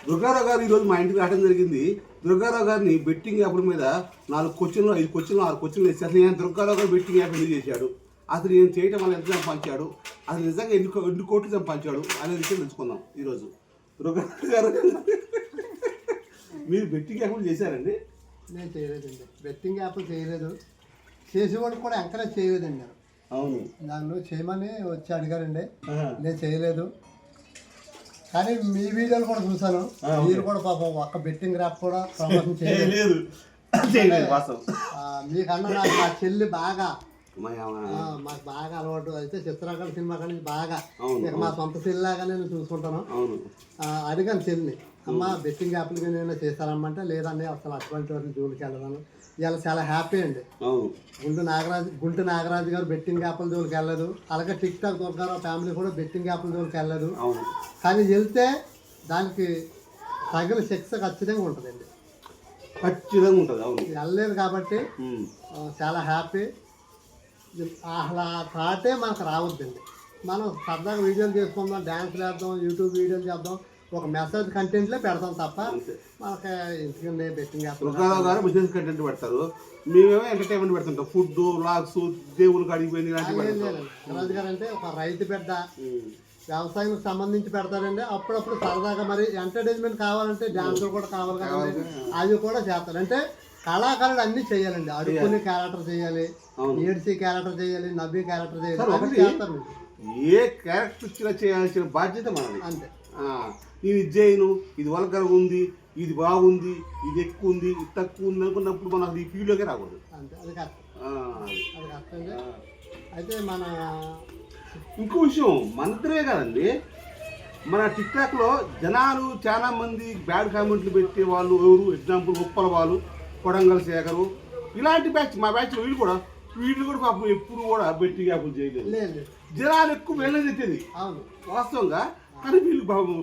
దుర్గారావు గారు ఈరోజు మా ఇంటికి రావడం జరిగింది. దుర్గారావు గారిని బెట్టింగ్ యాప్ల మీద 4 క్వశ్చన్లు 5 క్వశ్చన్లు 6 క్వశ్చన్లు వేసి అసలు నేను దుర్గారావు గారు బెట్టింగ్ యాప్ ఎందుకు చేశాడు, అసలు నేను చేయటం వల్ల ఎంత సంపాదించాడు, అసలు నిజంగా ఎన్ని కోట్లు సంపాదించాడు అనే విషయం తెలుసుకుందాం ఈరోజు. దుర్గారావు గారు మీరు బెట్టింగ్ యాప్లు చేశారండి? నేను చేయలేదండి, బెట్టింగ్ యాప్లు చేయలేదు, చేసేవాడు కూడా ఎంకరేజ్ చేయలేదండి. నేను అవును నన్ను చేయమని వచ్చి అడిగారండి, నేను చేయలేదు. కానీ మీ వీడియోలు కూడా చూసాను, మీరు కూడా పాపం ఒక్క బెట్టింగ్ యాప్ కూడా ప్రమోషన్ చేయలేదు. మీకన్నా నాకు మా చెల్లి బాగా మాకు బాగా అలవాటు అయితే చిత్రాకళ సినిమా కానీ బాగా ఇక మా సొంత చెల్లిలాగానే నేను చూసుకుంటాను. అడిగాను చెల్లిని, అమ్మ బెట్టింగ్ యాప్లు నేను చేశారమ్మంటే లేదండి అసలు అటువంటి వాటిని జోలికి వెళ్ళదాను. ఇవాళ చాలా హ్యాపీ అండి. గుంటు నాగరాజు గారు బెట్టింగ్ యాప్ల జోలికి వెళ్ళలేదు, అలాగే టిక్ టాక్ దుర్గారావు ఫ్యామిలీ కూడా బెట్టింగ్ యాప్ల జోలికి వెళ్ళలేదు. కానీ వెళ్తే దానికి తగిన శిక్ష ఖచ్చితంగా ఉంటుందండి, ఖచ్చితంగా ఉంటుంది. అవును వెళ్ళలేదు కాబట్టి చాలా హ్యాపీ. అసలు ఆ థాటే మనకు రావద్దండి. మనం సరదాగా వీడియోలు చేసుకుందాం, డ్యాన్స్లు వేద్దాం, యూట్యూబ్ వీడియోలు చేద్దాం, ఒక మెసేజ్ కంటెంట్లే పెడతాం తప్ప మనకి ఎందుకంటే బెట్టింగ్ యాప్. దుర్గారావు గారు బిజినెస్ కంటెంట్ పెడతారు, మేమేమో ఎంటర్టైన్మెంట్ పెడుతుంటాం, ఫుడ్ వ్లాగ్స్, దేవుళ్ళకి అడిగిపోయింది. రాజు గారు అంటే ఒక రైతు బిడ్డ, వ్యవసాయం సంబంధించి పెడతారండి. అప్పుడప్పుడు సరదాగా మరి ఎంటర్టైన్మెంట్ కావాలంటే డ్యాన్సులు కూడా కావాలి కదండి, అవి కూడా చేస్తారు. అంటే కళాకారుడు అన్ని చేయాలండి, అడుక్కునే క్యారెక్టర్ చేయాలి, ఏడ్చి క్యారెక్టర్ చేయాలి, నవ్వి క్యారెక్టర్ చేయాలి, చేస్తారు. ఏ క్యారెక్టర్ ఇచ్చినా చేయాల్సిన బాధ్యత మనది. అంతే. నేను ఇది చేయను, ఇది వల్గర్ ఉంది, ఇది బాగుంది, ఇది ఎక్కువ ఉంది, ఇది తక్కువ ఉంది అనుకున్నప్పుడు మనం ఈ ఫీల్డ్లోకి రాకూడదు. అంతే, అది కరెక్ట్. అయితే మన ఇంకో విషయం మనతనే కదండి, మన టిక్ టాక్లో జనాలు చాలా మంది బ్యాడ్ కామెంట్లు పెట్టే వాళ్ళు ఎవరు, ఎగ్జాంపుల్ ఉప్పల వాళ్ళు, కొడంగల్ శేఖరు, ఇలాంటి బ్యాచ్ మా బ్యాచ్ వీళ్ళు కూడా పాపం ఎప్పుడు కూడా బెట్టింగ్ యాప్లు చేయలేదు. జనాలు ఎక్కువ వెళ్ళేది వాస్తవంగా, కానీ వీళ్ళు పాపం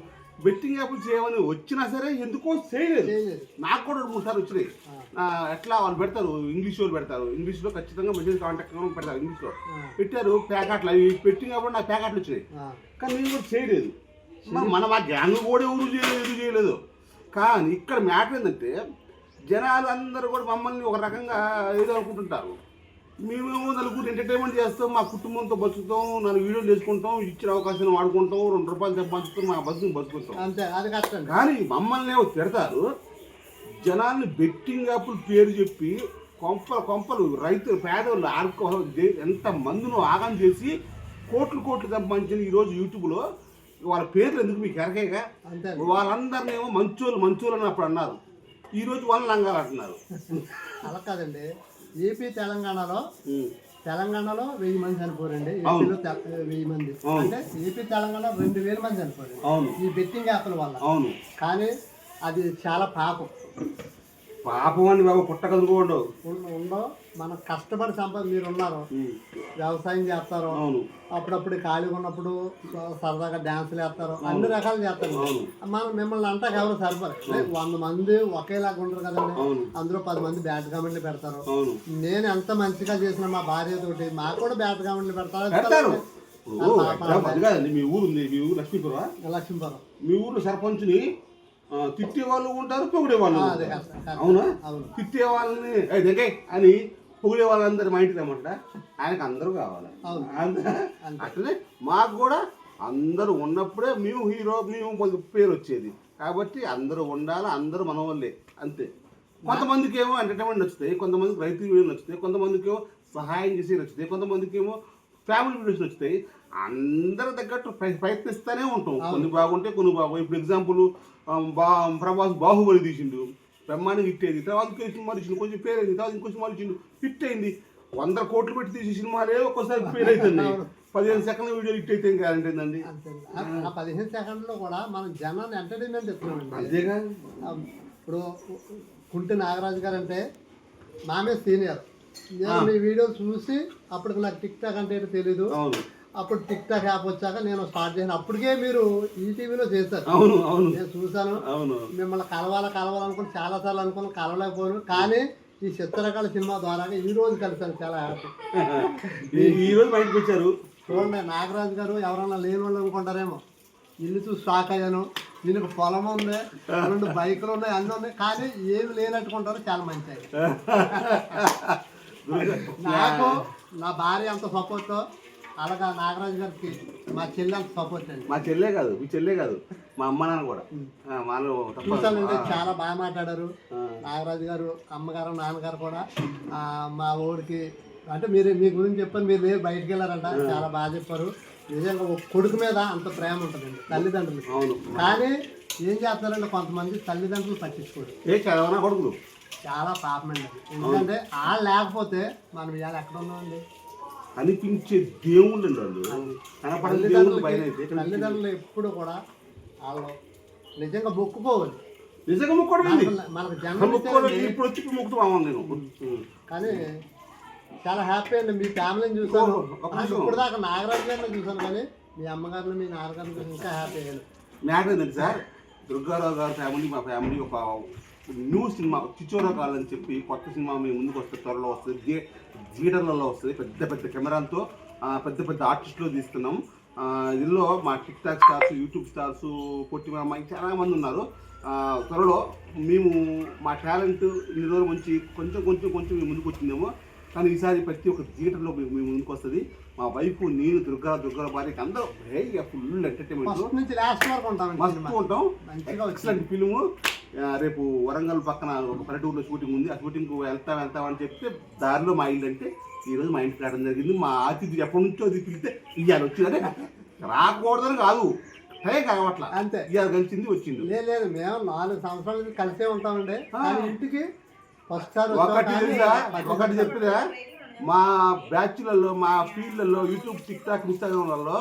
బెట్టింగ్ యాప్లు చేయమని వచ్చినా సరే ఎందుకో చేయలేదు. నాకు కూడా 3 సార్లు వచ్చినాయి. ఎట్లా వాళ్ళు పెడతారు, ఇంగ్లీష్ వాళ్ళు పెడతారు, ఇంగ్లీష్లో ఖచ్చితంగా మెసేజ్ కాంటాక్ట్ పెడతారు, ఇంగ్లీష్లో పెట్టారు ప్యాకెట్లు, అవి పెట్టింగ్ అప్పుడు నాకు ప్యాకెట్లు వచ్చినాయి, కానీ నేను కూడా చేయలేదు. మన మా గ్యాంగ్ కూడా ఎవరు చేయలేదు. కానీ ఇక్కడ మ్యాటర్ ఏంటంటే జనాలు అందరూ కూడా మమ్మల్ని ఒక రకంగా ఏదో అనుకుంటుంటారు, మేమేమో నలుగురు ఎంటర్టైన్మెంట్ చేస్తాం, మా కుటుంబంతో బతుకుతాం, నన్ను వీడియోలు చేసుకుంటాం, ఇచ్చిన అవకాశాన్ని వాడుకుంటాం, 2 రూపాయలు సంపాదిస్తాం, మా బతుకుతాం. కానీ మమ్మల్ని ఏమో తిడతారు, జనాల్ని బెట్టింగ్ యాప్లు పేరు చెప్పి కొంపలు రైతులు పేదవాళ్ళు ఆడుకోవాలి ఎంత మందినో ఆగం చేసి కోట్లు సంపాదించిన ఈరోజు యూట్యూబ్లో వాళ్ళ పేర్లు ఎందుకు మీకు ఎరకేగా, వాళ్ళందరినీ ఏమో మంచోళ్ళు అని అప్పుడు అన్నారు, ఈరోజు వాళ్ళు లంగాలు అంటున్నారు. అలా కాదండి, ఏపీ తెలంగాణలో 1000 మంది చనిపోరండి, ఏపీలో 1000 మంది, అంటే ఏపీ తెలంగాణలో 2000 మంది చనిపోయారు ఈ బెట్టింగ్ యాప్ల వల్ల. కానీ అది చాలా పాపం అని బాబు పుట్టకదుకోండు ఉండో. మనం కష్టపడి మీరు ఉన్నారు, వ్యవసాయం చేస్తారు, అప్పుడప్పుడు ఖాళీగా ఉన్నప్పుడు సరదాగా డ్యాన్సులు వేస్తారు, అన్ని రకాలు చేస్తారు. మనం మిమ్మల్ని అంతా ఎవరు సరిపడరు, 100 మంది ఒకేలాగా ఉండరు కదండి, అందులో 10 మంది బ్యాట్ కామెంట్లు పెడతారు. నేను ఎంత మంచిగా చేసిన మా భార్య తోటి మాకు కూడా బ్యాట్ కామెంట్లు పెడతారు. మీ ఊరు ఉంది, మీ ఊరు లక్ష్మీపురం, మీ ఊర్లో సర్పంచ్ని తిట్టే వాళ్ళు ఉంటారు, పొగిడే వాళ్ళు. అవునా? తిట్టే వాళ్ళని అని పొగిడే వాళ్ళందరూ మా ఇంటికి రమ్మంట, ఆయనకు అందరూ కావాలి. అట్లనే మాకు కూడా అందరూ ఉన్నప్పుడే మేము హీరో, మేము పేరు వచ్చేది. కాబట్టి అందరూ ఉండాలి, అందరూ మన వాళ్ళే అంతే. కొంతమందికి ఏమో ఎంటర్టైన్మెంట్ నచ్చుతాయి, కొంతమందికి రైతు వీడియోలు నచ్చుతాయి, కొంతమందికి ఏమో సహాయం చేసి నచ్చుతాయి, కొంతమందికి ఏమో ఫ్యామిలీ వీడియోస్ నచ్చుతాయి. అందరి తగ్గట్టు ప్రయత్నిస్తూనే ఉంటాం, కొన్ని బాగుంటే కొన్ని బాగు. ఇప్పుడు ఎగ్జాంపుల్ ప్రభాస్ బాహుబలి తీసిండు, బ్రహ్మాండంగా హిట్ అయింది, తర్వాత సినిమా తీసిండు, కొంచెం పేరు అయింది, తర్వాత ఇంకో సినిమా తీసిండు, హిట్ అయింది. 100 కోట్లు పెట్టి తీసే సినిమాలే ఒక్కోసారి పేరు అవుతుంది. 15 సెకండ్ల వీడియో హిట్ అయితే గ్యారంటీ ఏంటండి. 15 సెకండ్లో కూడా మనం జనాన్ని ఎంటర్టైన్మెంట్ ఇస్తున్నామండి. అంతేగా. ఇప్పుడు గుంటు నాగరాజు గారు అంటే మామే సీనియర్, నేను మీ వీడియోలు చూసి అప్పటికి నాకు టిక్ టాక్ అంటే తెలీదు, అప్పుడు టిక్ టాక్ యాప్ వచ్చాక నేను స్టార్ట్ చేశాను. అప్పటికే మీరు ఈటీవీలో చేశారు, నేను చూసాను. మిమ్మల్ని కలవాలనుకుని చాలా సార్లు అనుకుని కలవలేకపోయాను, కానీ ఈ చిత్రకళ సినిమా ద్వారా ఈ రోజు కలిసాను, చాలా హ్యాపీ. ఈ రోజు బయటకు వచ్చారు చూడండి, నాగరాజు గారు ఎవరన్నా లేని వాళ్ళు అనుకుంటారేమో, ఇల్లు చూసి షాక్ అయ్యాను. దీనికి పొలం ఉంది, 2 బైకులు ఉన్నాయి, అన్నీ ఉన్నాయి, కానీ ఏమి లేనట్టుకుంటారు. చాలా మంచిది. నాకు నా భార్య అంత సపోర్ట్, అలాగా నాగరాజు గారికి మా చెల్లి అంత సపోర్ట్ అండి. మా చెల్లే కాదు, మీ చెల్లే కాదు, మా అమ్మ నాన్న కూడా మాలో చూసానండి. చాలా బాగా మాట్లాడారు నాగరాజు గారు, అమ్మగారు, నాన్నగారు కూడా. మా ఊరికి అంటే మీరు మీ గురించి చెప్పారు, మీరు లేదు బయటికి వెళ్ళారంట, చాలా బాగా చెప్పారు. నిజంగా ఒక కొడుకు మీద అంత ప్రేమ ఉంటుందండి తల్లిదండ్రులకి. అవును. కానీ ఏం చేస్తారంటే కొంతమంది తల్లిదండ్రులు పట్టించుకోరు. చదవనా కొడుకులు చాలా పాపమండి. ఎందుకంటే వాళ్ళు లేకపోతే మనం ఇవాళ ఎక్కడ ఉన్నామండి. అనిపించే దేవుళ్ళు వాళ్ళు కనపడే దేవుళ్ళు పైన తల్లిదండ్రులు ఎప్పుడు కూడా వాళ్ళు నిజంగా మొక్కుకోవాలి. నిజంగా మొక్కోవడం మనకు జన్మ ఇప్పుడు వచ్చి మొక్కుతాము నేను. కానీ చాలా హ్యాపీ అండి. మీ ఫ్యామిలీని చూసాను, ఇప్పుడు దాకా నాగరాజు గారిని చూసాను, కానీ మీ అమ్మగారిని మీ నాన్నగారిని చూసి ఇంకా హ్యాపీ అయ్యాను. మ్యాటర్ ఏంటంటే సార్, దుర్గారావు గారి ఫ్యామిలీ, మా ఫ్యామిలీ ఒక న్యూ సినిమా చిచ్చోరా కాలని చెప్పి కొత్త సినిమా మేము ముందుకు వస్తుంది, త్వరలో వస్తుంది, థియేటర్లలో వస్తుంది. పెద్ద పెద్ద కెమెరాతో పెద్ద పెద్ద ఆర్టిస్టులు తీస్తున్నాం. ఇందులో మా TikTok stars, YouTube stars, పొట్టి అమ్మాయి చాలా మంది ఉన్నారు. త్వరలో మేము మా టాలెంట్ ఇన్ని రోజుల నుంచి కొంచెం కొంచెం కొంచెం మేము ముందుకు వచ్చిందేమో, కానీ ఈసారి ప్రతి ఒక్క థియేటర్లో మేము ముందుకు వస్తుంది. మా వైఫ్, నేను, దుర్గా భార్యకి అందరూ ఫుల్ ఎంటర్టైన్మెంట్ మస్తు ఉంటాం. Excellent film. రేపు వరంగల్ పక్కన ఒక పల్లెటూరులో షూటింగ్ ఉంది. ఆ షూటింగ్ వెళ్తామని చెప్తే దారిలో మా ఇల్లు అంటే ఈరోజు మా ఇంటికి రావడం జరిగింది. మా అతిథి ఎప్పటి నుంచో అది పిలిస్తే ఇవాళ వచ్చిందంటే రాకూడదని కాదు, కావట్లా అంతే. ఇవాళ కలిసింది, వచ్చింది. లేదు, మేము 4 సంవత్సరాల నుంచి కలిసే ఉంటామండి. ఇంటికి ఒకటి చెప్పినా, మా బ్యాచ్లలో, మా ఫీల్డ్లలో, యూట్యూబ్, టిక్ టాక్, ఇన్స్టాగ్రామ్లలో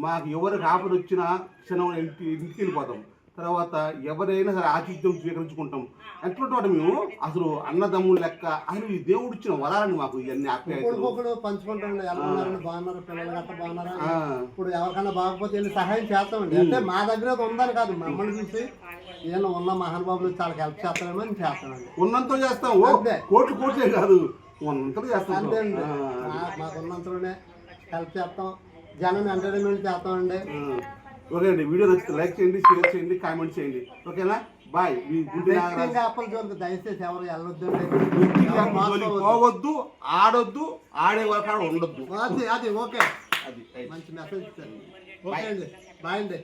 మాకు ఎవరికి ఆపద వచ్చినా క్షణం ఇంటికి వెళ్ళిపోతాం. తర్వాత ఎవరైనా సరే ఆతిథ్యం స్వీకరించుకుంటాం. ఎట్లుంటాం మేము అసలు అన్నదమ్ములు లెక్క. అసలు ఈ దేవుడు ఇచ్చిన వరాలని మాకు ఇవన్నీ ఆప్యాయతలు పంచుకుంటాండి. ఎలా ఉన్నారండి, బాగున్నారు, పిల్లలు గట్ట బాగున్నారా. ఇప్పుడు ఎవరికైనా బాగపోతే వెళ్ళి సహాయం చేస్తామండి. అంటే మా దగ్గర ఉందని కాదు, మమ్మల్ని చూసి ఏమన్నా ఉన్న మహానుభావులు చాలా హెల్ప్ చేస్తామని మేము చేస్తామండి. ఉన్నంత చేస్తాం, కోట్లు కోట్లే కాదు, ఉన్నంత చేస్తాం. అంతే అండి, మాకు ఉన్నంతలోనే హెల్ప్ చేస్తాం, జనం ఎంటర్టైన్మెంట్ చేస్తామండి. ఓకే అండి, వీడియో నచ్చితే లైక్ చేయండి, షేర్ చేయండి, కామెంట్ చేయండి. ఓకేనా, బాయ్. దయచేసి ఎవరు వెళ్ళొద్దు, పోవద్దు, ఆడొద్దు, ఆడే వరకు ఉండొద్దు. అది ఓకే, అది మంచి మెసేజ్ ఇచ్చారు. ఓకే అండి, బాయ్ అండి.